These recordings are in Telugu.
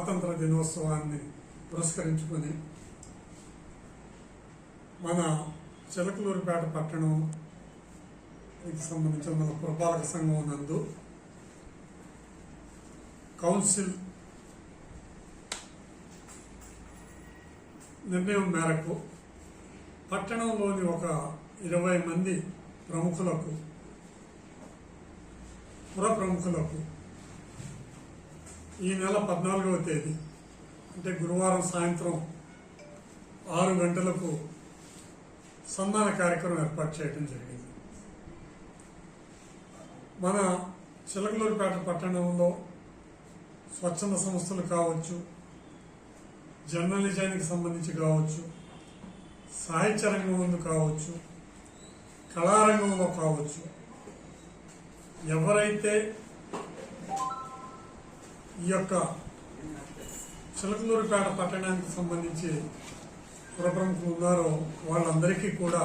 స్వాతంత్ర దినోత్సవాన్ని పురస్కరించుకొని మన చిలకలూరిపేట పట్టణంకి సంబంధించిన మన పురపాలక సంఘం నందు కౌన్సిల్ నిర్ణయం మేరకు పట్టణంలోని ఒక 20 మంది ప్రముఖులకు పుర ప్రముఖులకు ఈ నెల 14వ తేదీ అంటే గురువారం సాయంత్రం 6 గంటలకు సన్మాన కార్యక్రమం ఏర్పాటు చేయడం జరిగింది. మన చిలకలూరిపేట పట్టణంలో స్వచ్ఛంద సంస్థలు కావచ్చు, జర్నలిజానికి సంబంధించి కావచ్చు, సాహిత్య రంగంలో కావచ్చు, కళారంగంలో కావచ్చు, ఎవరైతే ఈ యొక్క చిలకలూరిపేట పట్టణానికి సంబంధించి పురప్రముఖులు ఉన్నారో వాళ్ళందరికీ కూడా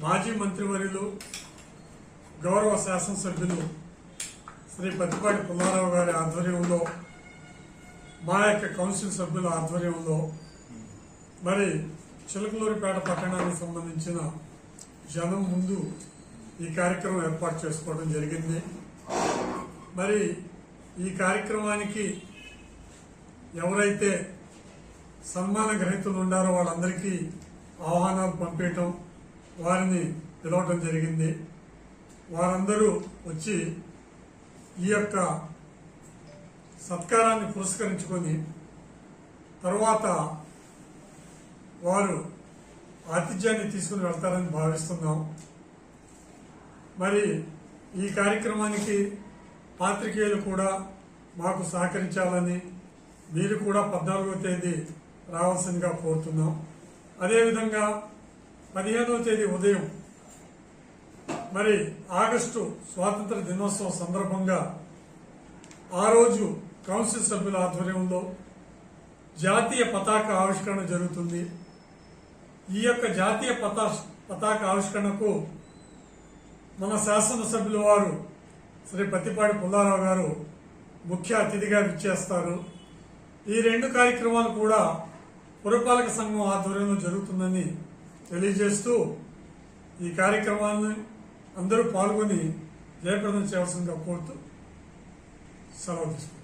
మాజీ మంత్రివర్యులు గౌరవ శాసనసభ్యులు శ్రీ పత్తిపాటి పుల్లారావు గారి ఆధ్వర్యంలో, మా యొక్క కౌన్సిల్ సభ్యుల ఆధ్వర్యంలో మరి చిలకలూరిపేట పట్టణానికి సంబంధించిన జనం ముందు ఈ కార్యక్రమం ఏర్పాటు చేసుకోవడం జరిగింది. మరి ఈ కార్యక్రమానికి ఎవరైతే సన్మాన గ్రహీతలు ఉండారో వాళ్ళందరికీ ఆహ్వానాలు పంపించటం, వారిని పిలవటం జరిగింది. వారందరూ వచ్చి ఈ యొక్క సత్కారాన్ని పురస్కరించుకొని తరువాత వారు ఆతిథ్యాన్ని తీసుకుని వెళ్తారని భావిస్తున్నాం. మరి ఈ కార్యక్రమానికి పాత్రికేయులు కూడా మాకు సహకరించాలని, మీరు కూడా 14వ తేదీ రావాల్సిందిగా కోరుతున్నాం. అదేవిధంగా 15వ తేదీ ఉదయం మరి ఆగస్టు స్వాతంత్ర దినోత్సవం సందర్భంగా ఆ రోజు కౌన్సిల్ సభ్యుల ఆధ్వర్యంలో జాతీయ పతాక ఆవిష్కరణ జరుగుతుంది. ఈ యొక్క జాతీయ పతాక ఆవిష్కరణకు మన శాసనసభ్యుల వారు శ్రీ పత్తిపాటి పుల్లారావు గారు ముఖ్య అతిథిగా విచ్చేస్తారు. ఈ 2 కార్యక్రమాలు కూడా పురపాలక సంఘం ఆధ్వర్యంలో జరుగుతుందని తెలియజేస్తూ ఈ కార్యక్రమాలను అందరూ పాల్గొని జయప్రదం చేయాల్సిందిగా కోరుతూ సెలవు తీసుకుంటారు.